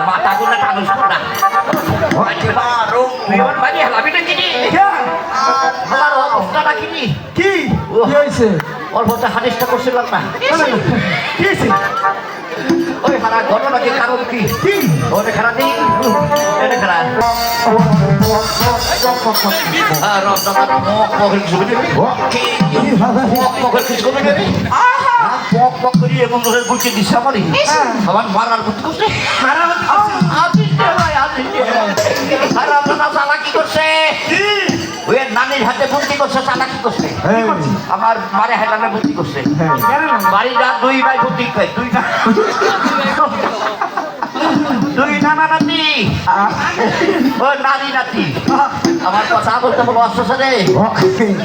mataku na tanus ko na. Baru, mewan banyak lah bina gini. Baru aku sudah gini. কি হয়েছে অল্প হাদিস টা করছিলাম না। কি হয়েছে ওই হারা ঘটনা কি কারণ কি? কি ওরে খারাপ নেই। এটা খারাপ। আর রমজান মুখ মুখের কিছু বলি। মুখ মুখের কিছু বলি না। মুখ মুখ করি এবং ধরে গুছিয়ে দিছে আমারই। আমার মারার বুদ্ধি করছে। মারা আপনি ভাই আপনি খারাপ না চালাকি করছে। কি ওই নানির হাতে বুদ্ধি করছে চালাকি করছে। আমার মারে হেলানে বুদ্ধি করছে। বাড়িটা দুই ভাই বুদ্ধি খায় দুই নানা নাতি ও নারী নাতি আমার কথা বলতে বলো অস্ত্র রে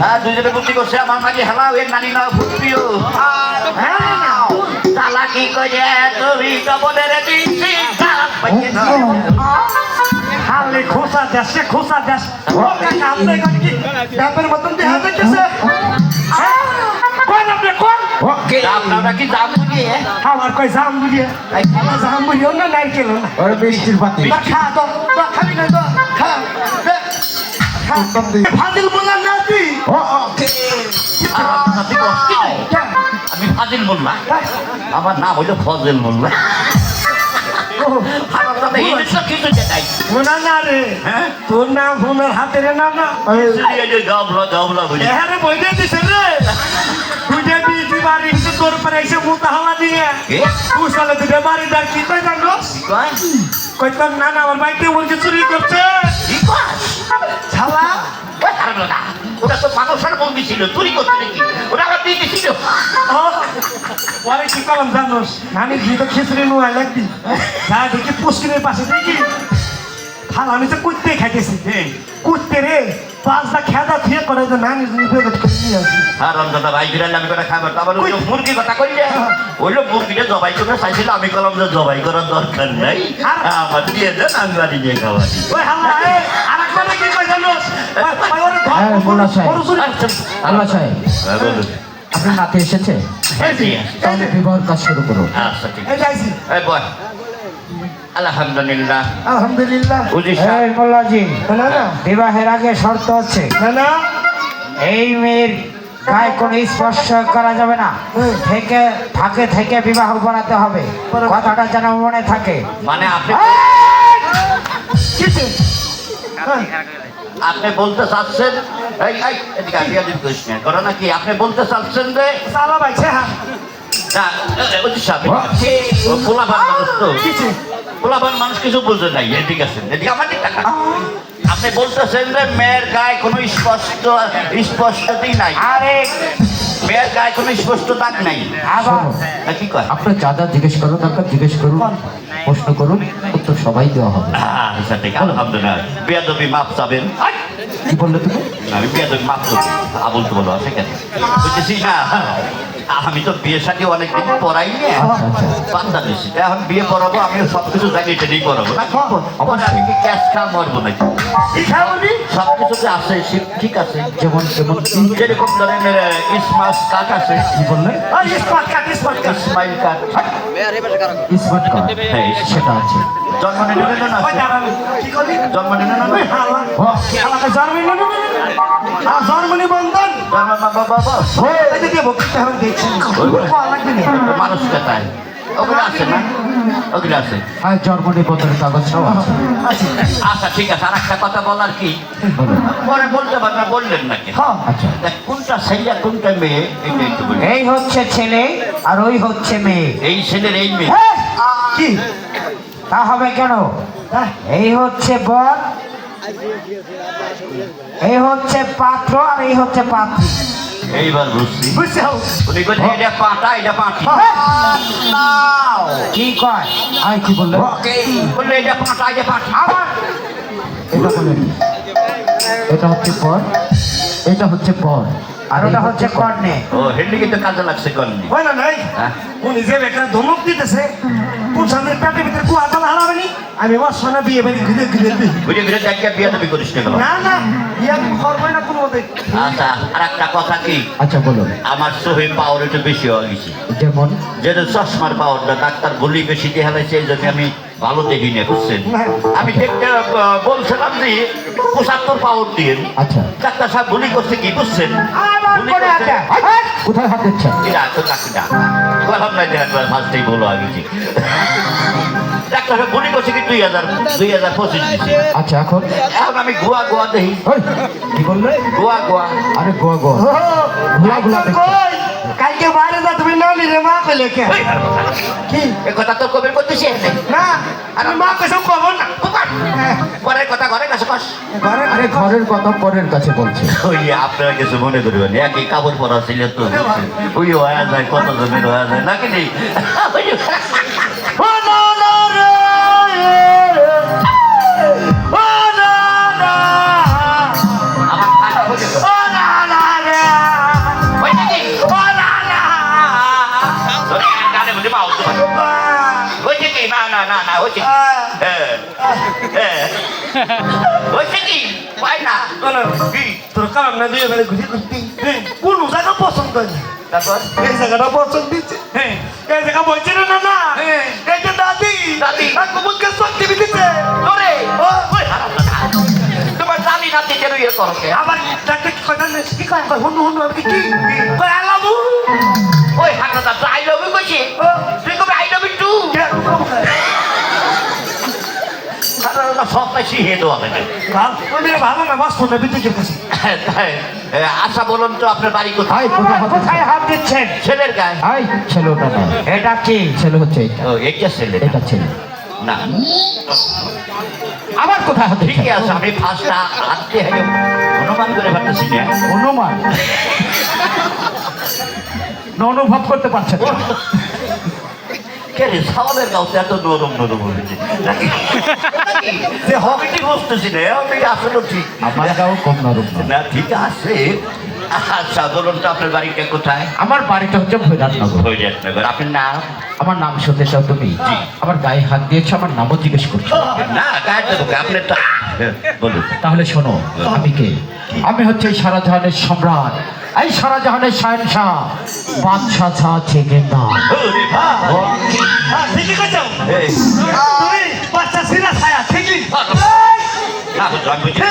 হ্যাঁ দুইজনে বুদ্ধি করছে আমার নাকি হেলা ওই নারী না বুদ্ধিও চালাকি করে তুমি কবলের দিচ্ছি হালে খোসা দেশে খোসা দেশ আপনি কি ডাবের মতন দেখা যাচ্ছে কোন আপনি কোন আপনারা কি দাম বুঝিয়ে আমার কই জাম বুঝিয়ে জাম বুঝিও না নাই কেন ওর বৃষ্টির পাতি খা তো খাবি না তো খা ফাজিল বলার নাতি আমি ফাজিল মোল্লা আমার নাম হইল ফজল মোল্লা কিছু যেটাই শোনা না রে হ্যাঁ তোর নাম ফোনের হাতের নাম না গাবলা গাবলা বুঝি হ্যাঁ বইতে দিছে রে বুঝে দিয়েছি বাড়ি তোর পরে এসে মুতা হাওয়া দিয়ে তুই সালে দুটো বাড়ি দাঁড় কি কই জানো কই তোর নানা আমার বাইকে মুরগি চুরি করছে শালা ওটা তো মানুষের বন্দি ছিল চুরি করতে নাকি ওটা আবার দিয়ে দিছিল পরে কি করলাম জানোস নানি ঘি তো খিচুড়ি নোয়া লাগবি যা দেখি পুষ্কিনের পাশে দেখি থালা নিচে কুত্তে খাইতেছি কুত্তে রে পাঁচটা খেদা থিয়ে করে যে নানি পেট করে নিয়ে আসি আর রমজাদা ভাই বিরাল আমি করে খাবার আবার ওই মুরগি কথা কইলে ওইলো মুরগিটা জবাই করে চাইছিল আমি কলম যে জবাই করার দরকার নাই আমার দিয়ে দেন আমি বাড়ি নিয়ে খাওয়াছি ওই হাল্লা আরেকবার কি কই জানোস আল্লাহ সাহেব আপনার নাতি এসেছে তাহলে বিবাহের কাজ শুরু করুন আচ্ছা ঠিক এই যাইছি এই বল আলহামদুলিল্লাহ আলহামদুলিল্লাহ এই মোল্লাজি না না বিবাহের আগে শর্ত আছে না না এই মেয়ের গায়ে কোনো স্পর্শ করা যাবে না থেকে থেকে বিবাহ করাতে হবে কথাটা যেন মনে থাকে মানে আপনি আপনি বলতে চাচ্ছেন এই এই এদিকে আগে দিন কৃষ্ণ করো নাকি আপনি বলতে চাচ্ছেন যে সালা ভাই হ্যাঁ না ওই সাথে পোলাপান মানুষ তো কিছু পোলাপান মানুষ কিছু বুঝে নাই ঠিক আছে এদিকে আমার দিক টাকা আপনি বলতেছেন যে মেয়ের গায়ে কোনো স্পষ্টতাই নাই আরে মেয়ের গায়ে কোনো স্পষ্ট দাগ নাই আবার কি কয় আপনার যা যা জিজ্ঞেস করুন দরকার জিজ্ঞেস করুন প্রশ্ন করুন উত্তর সবাই দেওয়া হবে আচ্ছা ঠিক আলহামদুলিল্লাহ বেয়াদবি মাপ চাবেন কি বললে তুমি আমি বেয়াদবি মাপ চাবো আবুল তো বলো আছে কেন বুঝতেছি না আমি তো বিয়ে সাথে অনেকদিন পড়াই নিয়ে পান্তা দিচ্ছি এখন বিয়ে পড়াবো আমি সবকিছু জানি এটাই পড়াবো না আমি কি ক্যাশ খাওয়া মরবো নাকি সবকিছুতে আছে ঠিক আছে যেমন যেমন যেরকম ধরেন স্মার্ট কার্ড আছে কি বললে স্মাইল কার্ড স্মার্ট কার্ড হ্যাঁ সেটা আছে জন্ম নিবন্ধন আছে জন্ম নিবন্ধন জার্মানি বন্ধন মানুষ কোথায় ওগুলো আছে না ওগুলো আছে হ্যাঁ জার্মানি বন্ধনের কাগজটাও আছে আচ্ছা ঠিক আছে আর একটা কথা বলার কি পরে বলতে পারবে বললেন নাকি আচ্ছা কোনটা ছেলে কোনটা মেয়ে এটা একটু বলি এই হচ্ছে ছেলে আর ওই হচ্ছে মেয়ে এই ছেলের এই মেয়ে কি তা হবে কেন এই হচ্ছে বর এই হচ্ছে পাত্র আর এই হচ্ছে পাত্রী এইবার বুঝছি বুঝছে উনি বলছে এটা পাটা এটা পাটি কি কয় আই কি বললে বললে এটা পাটা এটা পাটি আবার এটা বলে এটা হচ্ছে পর, এটা হচ্ছে পর, আর ওটা হচ্ছে কর্ণে। ও হেডলি কিন্তু কাজে লাগছে কলনি হয় না নাই হ্যাঁ উনি যে একটা ধমক দিতেছে কোন সামনে পেটের ভিতরে কুয়াকাল হারাবেনি আমি ওর সোনা বিয়ে বাড়ি ঘুরে ঘুরে দিই ঘুরে ঘুরে দেখে বিয়ে তুমি করিস না কেন? না না বিয়ে করবো না কোনো মতে আচ্ছা আর একটা কথা কি আচ্ছা বলুন। আমার সহি পাওয়ার একটু বেশি হয়ে গেছে যেমন যেটা চশমার পাওয়ারটা ডাক্তার বলি বেশি দিয়ে হেলাইছে এই জন্য আমি ভালো দেখি না বুঝছেন আমি দেখতে বলছিলাম যে 75 পাওয়ার দিয়ে আচ্ছা ডাক্তার সাহেব বলি করছে কি বুঝছেন আমার বলি করে করছে- আছে। কোথায় হাত দিচ্ছেন? এরা তো ডাক্তার বললাম না যে একবার ফার্স্টেই বলো আগে ডাক্তার সাহেব বলি করছে কি 2025 দিচ্ছে আচ্ছা এখন এখন আমি গোয়া গোয়া দেখি ওই, কি বললে? গোয়া গোয়া আরে গোয়া গোয়া গোলা গোলা দেখতে। কই কালকে বাইরে যা তুমি না নিলে মা কইলে কে কি এ কথা তো কবির করতেছি না আমি মা কইছো কব না পরের কথা ঘরে কাছে কস ঘরে আরে ঘরের কথা পরের কাছে বলছে। ওই আপনারা কিছু মনে করবেন একই কাপড় পরা ছিল তো ওই হয়ে যায় কত জনের হয়ে যায় নাকি নেই ও না না রে ও না না আমার খানা হয়ে গেল ও না না রে ওই নাকি ও না না ওই গানে বুঝে পাও তো ওই কি না না না না ওই ওই কি পাই না কি তোর কারণ না দিয়ে বেড়ে ঘুরে ঘুরতি কোন জায়গা পছন্দ হয় তারপর এই জায়গাটা পছন্দ দিচ্ছে এই জায়গা বলছে না না না এই যে দাদি দাদি। কুমুদকে সত্যি দিচ্ছে তোরে ওই হারামজাদা তোমার দাদি নাতি কেন ইয়ে করকে আবার ডাক্তার কি কথা নেই কি কয় হুনু হুনু আমি কি কয় আলামু ওই হারামজাদা আই লাভ ইউ কইছি তুই কবে আই লাভ ইউ টু হারামজাদা সব পাইছি হে দোয়া করে ভালো না বাস ফোনে বিদ্যুতের কাছে আশা বলুন তো আপনার বাড়ি কোথায় কোথায় হাত দিচ্ছেন? ছেলের গায়ে এই ছেলে ওটা না, এটা কি ছেলে হচ্ছে এটা, ও এটা ছেলে এটা ছেলে। না আবার কোথায় হাত ঠিকই দিচ্ছেন? আছে আমি ফার্স্টটা হাঁটতে হেঁটে অনুমান করে ভাবতেছি না অনুমান অনুভব করতে পারছেন না। কে রে সাওয়ালের গাউতে এত নরম নরম হয়েছে নাকি যে হবিটি বসতেছি না আমি আসলে ঠিক আমার গাও কম নরম না। না ঠিক আছে আচ্ছা বলুন তো আপনার বাড়িটা কোথায় আমার বাড়িটা হচ্ছে ভৈরবনগর। হরিয়ানগর আপনার নাম আমার নাম শুনতে চাও তুমি? জি। আমার গায়ে হাত দিয়েছো, আমার নামও জিজ্ঞেস করছো। না গায়ে দেবো আপনার তো বলুন তাহলে শোনো আমি কে? আমি হচ্ছে এই সারা জাহানের সম্রাট, এই সারা জাহানের শাহেনশাহ, বাদশাহ শাহ চেগেন্দা। ওরে বাবা, হ্যাঁ ঠিকই কইছো এই, তুমি বাচ্চা সিরা ছায়া ঠিকই না বুঝলাম, আমি বুঝি।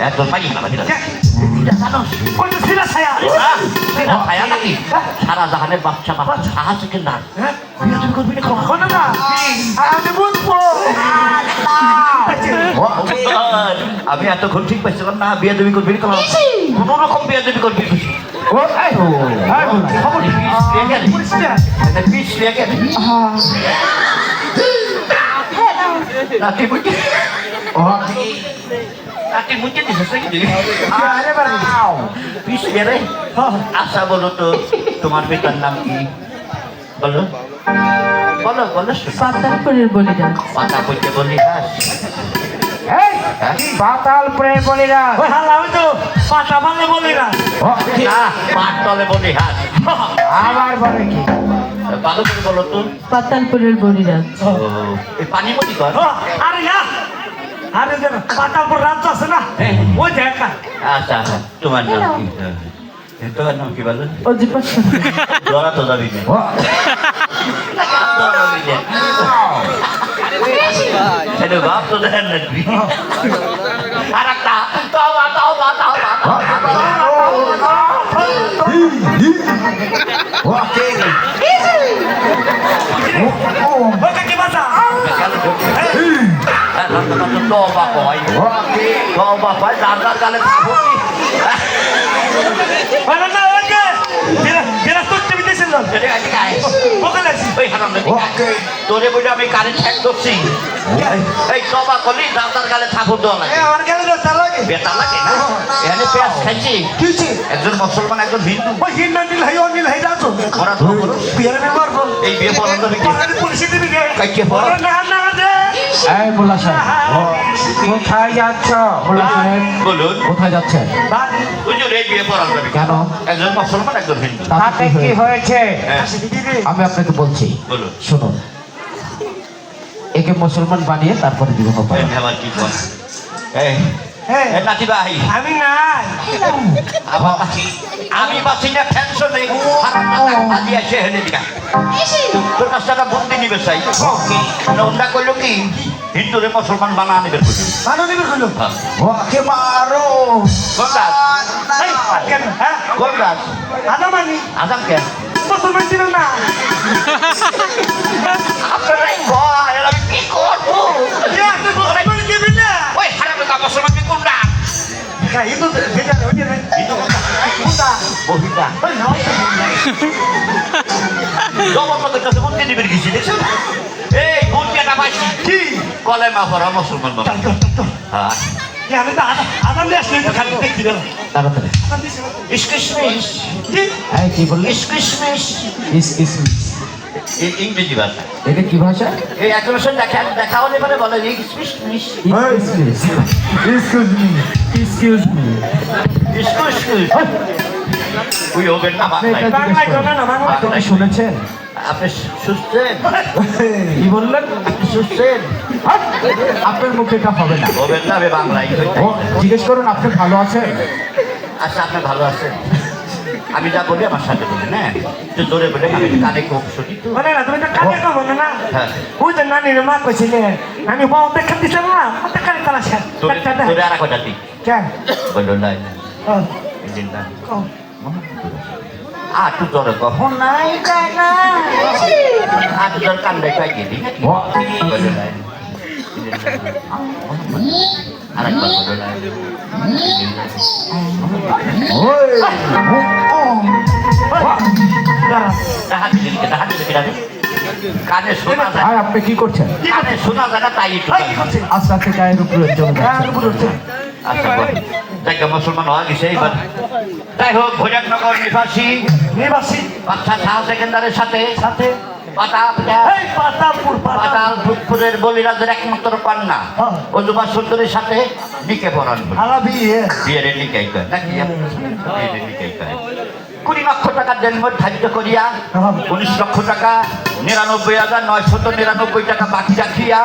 একদম পাই না বাকিটা। কইছো সিরা ছায়া হ্যাঁ, এটা ছায়া নাকি? সারা জাহানের বাচ্চা বাচ্চা সাহা সেকেন্ডার হ্যাঁ বিয়ে তুমি করবি না কখন? শোনো না আমি বুঝবো আমি এতক্ষণ ঠিক পাইছিলাম না বিয়ে দেবী করবি কোন রকম বিয়ে দেবী করবি ও, এই ও, এই ও, খবর পিস লেগে নাতি বুঝি ও, নাতি বুঝে দিছে আরে বাবা, পিস লেগে আচ্ছা বলো তো তোমার পিতার নাম কি বলো বলো বলো পাতালপুরের বলিদান পাতা কইতে বলি এই, পাতালপুরের বলিরা। ওই হালা আমি তো পাটা বালে বলি না ও, না পাট তলে বলি হাস আবার বলে কি? ভালো করে বলো তো পাতালপুরের বলিদান ও, এই পানি মতি কর আরে না আরে যে পাতালপুর রাজ্য আছে না ওই দেখা আচ্ছা তোমার নাম কি তোমার নাম কি বলো অজিপাত ধরা তো যাবি না ও, Aduh, bapak tuh dan negeri. Anak tak, tahu. ওকে। ওই কাকি বাসা Kalau coba koi, coba koi, dasar kali kabur nih. ওই না ওকে যেটা করতে বিদেশে যান Jadi kasih kai. ওখানে আছি Wih, haram nih. Tuh dia punya mikarin cek dosi. Coba kali dasar kali kabur doang lagi. আমার গেলে তো লাগে Betar lagi, nah. Ini peas kecil. কিছি একজন মুসলমান একজন হিন্দু ওই হিন্দ নীল হাই অনিল হাই রাজো ওরা তো বলো বিয়ারে ব্যবহার করো এই বিয়ে পড়ানো পাহাড়ি পরিস্থিতি দিকে কাইকে পড়া না না দে এই মোল্লা সাহেব কোথায় যাচ্ছ? মোল্লা সাহেব বলুন কোথায় যাচ্ছেন? হুজুর এই বিয়ে পড়ান যাবে কেন? একজন মুসলমান একজন হিন্দু তাতে কি হয়েছে? হ্যাঁ, আমি আপনাকে বলছি, বলুন শুনুন। একে মুসলমান বানিয়ে তারপরে বিবাহ এই করেন। আবার কি কর এই হ্যাঁ। এই নাতি ভাই আমি নাই আমার আমি বাসি না ফ্যানশন নেই আজি আসে হেলে দিকা তোর কাছে একটা বুদ্ধি নিবে চাই ওটা করলো কি হিন্দুরে মুসলমান বানা নিবে ভালো নিবে হলো ওকে মারো। কোন গাছ কেন হ্যাঁ কোন গাছ আদামানি আজাম কেন মুসলমান ছিল না আপনারাই কয় আমি কি করবো আপনি মুসলমান দিবেন না ওই হারামে কা মুসলমান কি কোনটা হিন্দু যেটা ওই যে হিন্দু কোনটা বহিদা ওই না জবরদস্তের কাছে বুদ্ধি নিবে গেছি দেখছেন এই বুদ্ধিটা পাইছি কি কলেমা পড়া মুসলমান বাবা হ্যাঁ আমি তো আদাম দিয়ে আসলে খালি দেখি না তাড়াতাড়ি। আদাম দিছে ইসকিসমিস কি এই কি বললি? ইসকিসমিস ইংরেজি ভাষা এটা কি ভাষা? এই একজনের সাথে দেখা হলে পরে বলে ইসকিসমিস এক্সকিউজ মি। ইসকিসমিস ওই ওবেন না বাংলায় বাংলায় কোন না বাংলায় আপনি শুনেছেন? আপনি সুস্থেন কি বললেন? আপনি সুস্থেন আপনার মুখে এটা হবে না। ওবেন না আমি বাংলায় ও, জিজ্ঞেস করুন আপনি ভালো আছেন? আচ্ছা আপনি ভালো আছেন আমি যা বলি আমার সাথে বলি না একটু জোরে বলে আমি কানে খুব শুনি তো মানে না তুমি তো কানে কম না হ্যাঁ ওই যে নানির মা কইছিলে আমি বাবা দেখা দিছে না ওটা কানে তালা শেষ তোরে আর একটা দিই কেন বললো নাই জিন্দা আটু জোরে কখন নাই যায় না আটু জোর কান্দে কাই গেলি বললো নাই আরেকবার বললো নাই কানে শোনা যায় আর আপনি কি করছেন? কানে শোনা যায় না তাই একটু আস্তে আস্তে গায়ের উপরে চলে যাচ্ছে। আচ্ছা দেখা মুসলমান হওয়া গেছে এইবার যাই হোক ভৈরবনগর নিবাসী নিবাসী বাচ্চা শাহ সেকেন্দারের সাথে সাথে এই পাতাপুর পাতালপুরের বলিরাজের একমাত্র কন্যা অজুবা সুন্দরীর সাথে নিকে পড়ান আলাবি বিয়ের নিকাই কয় নাকি বিয়ের নিকাই কয় 20 লক্ষ টাকা জন্মের ধার্য করিয়া 19 লক্ষ টাকা 99,999 টাকা বাকি রাখিয়া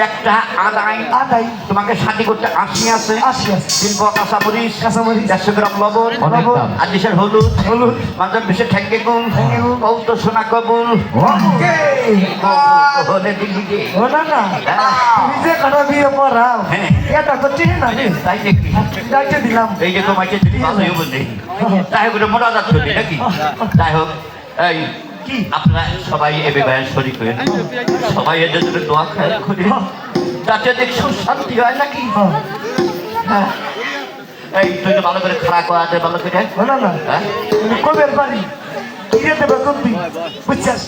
একটা আদায় আদায় তোমাকে শাদি করতে আসি আছে আসি আছে। শিল্প কাঁচামরিচ কাঁচামরিচ, 100 গ্রাম লবণ অনেক দাম। আদিসের হলুদ হলুদ, মাঞ্জন বিষে ঠেঙ্গে গুণ কৌত সোনা কবুল ওকে। হলে দিল্লি গে ও না না তুমি যে কোনো বিয়ে পড়াও হ্যাঁ। এটা তো ঠিক না তাই দেখি যাইতে দিলাম এই যে তোমাকে যদি ভালোই বুঝলি তাই হোক মনে যাচ্ছে নাকি যাই হোক এই কি আপনারা সবাই এ বিবাহের শরীক হয়ে সবাই এদের জন্য দোয়া খায় করি যাতে দেখছো শান্তি হয় নাকি হ্যাঁ এই তুই তো ভালো করে খারাপ করাতে ভালো করে ও না না হ্যাঁ তুমি কবের বাড়ি কিনে দেবে কবি বুঝছাস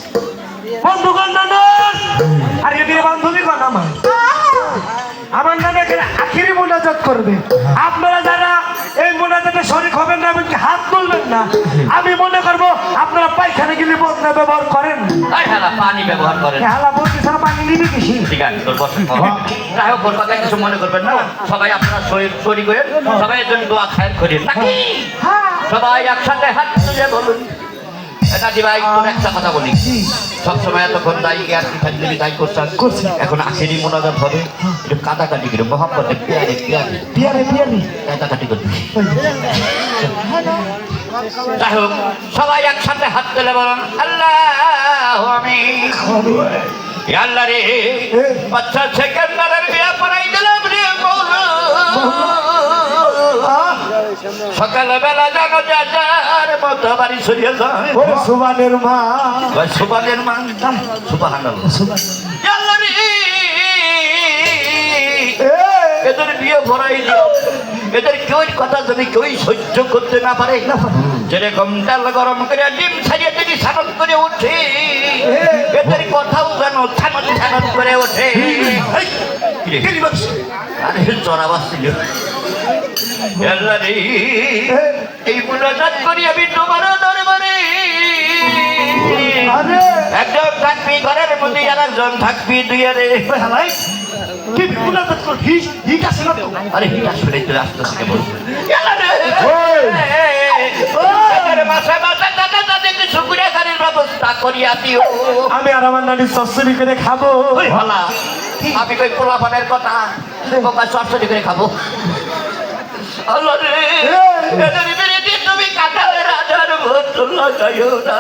বন্ধুগণ নানন আর এদিকে বান্ধবী গণ আমার নামে এখানে আখিরি মোনাজাত করবে আপনারা যারা এই মোনাজাতে শরীক হবেন না এমনকি হাত তুলবেন না আমি মনে করবো আপনারা পায়খানা গেলে বদনা ব্যবহার করেন তাই হ্যাঁ পানি ব্যবহার করেন হালা বলতে ছাড়া পানি নিবি কিসি ঠিক আছে তোর বসে যাই হোক ওর কথা কিছু মনে করবেন না সবাই আপনারা শরীর হয়ে সবাই এর জন্য দোয়া খায় করেন নাকি হ্যাঁ সবাই একসাথে হাত তুলে বলুন দাদি ভাই তোর একটা কথা বলি সবসময় এতক্ষণ দায়ী আর কি ফ্যামিলি দায়ী করছেন এখন আখেরি মোনাজাত হবে একটু কাটাকাটি করে মহাব্বতে পেয়ারে পেয়ারে বিয়ারে বিয়ারে কাটাকাটি করবি যাই হোক সবাই একসাথে হাত তুলে বলুন আল্লাহ আমি আল্লাহ রে বাচ্চা সেকেন্ডারের বিয়ে পড়াই দিলাম রে সকালবেলা জানো যার মতো বাড়ি সরিয়ে যায় ওরে সুবানের মা সুবানের মান সুবাহান্নাল্লাহ আল্লাহ রে এদের বিয়ে ভরাই দিও এদের কেউ কথা যদি কেউ সহ্য করতে না পারে যেরকম ডাল গরম করে ডিম ছাড়িয়ে যদি ছানত করে ওঠে এদের কথাও যেন ছানত ছানত করে ওঠে আরে চড়া বাসছিল এই মুলাকাত করি আমি তোমার দরবারে একজন থাকবি ঘরের মধ্যে আর একজন থাকবি দুইয়ারে কি মুনাজাত কর হিট আছে না তো আরে হিট আসলে তো রাস্তা থেকে বলবো ব্যবস্থা করিয়া দিও। আমি আর আমার নানি সসরি করে খাবো ভালা আমি কই পোলাপানের কথা বাবা সরসরি করে খাবো। আল্লাহ রে এদের বিরুদ্ধে তুমি কাটালে রাজার ভোট লাগাইও না।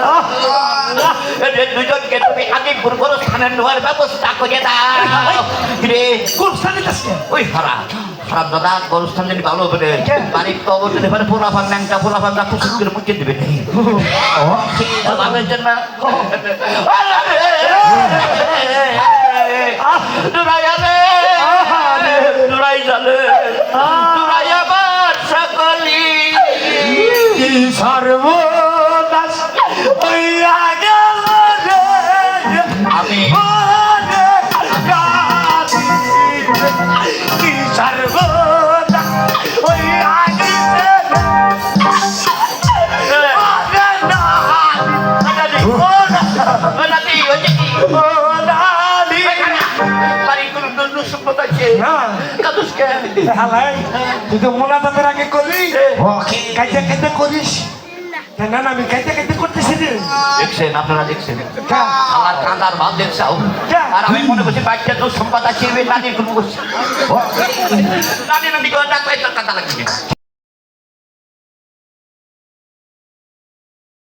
এদের দুজনকে তুমি হাকিমপুর গোরস্থানে নেওয়ার ব্যবস্থা করে দাও। রে কোরস্থানে যাচ্ছে ওই হারা খারাপ দাদা গোরস্থান যদি ভালো করে বাড়ির কবর যদি মানে পোলাপান ন্যাংটা পোলাপানরা প্রস্তুত করে মুখে দেবে ভাবের জন্য আল্লাহ রে দুরাইয়া রে দুরাই জালে দুরাইয়া বাদ সকলি সর্বদাস হইয়া গেল রে আমি ওরে গাছি কি সর্বদাস হইয়া গেছে রে ওরে নানি ওনাদি ওই ও নানি বাড়ি কোনো দুর্গ সম্পদ আছে হ্যাঁ কাদুসকে হালাই তুই তো মোনাজাতের আগে করলি কাইতে কাইতে করিস না না আমি কাইতে কাইতে করতেছি রে দেখছেন আপনারা দেখছেন আমার কাঁদার ভাব দেখছাও আর আমি মনে করছি বাচ্চা দুঃসম্পদ আছে নানির কোনো নানি নানি করে ডাকলে তোর কাঁদা লাগবে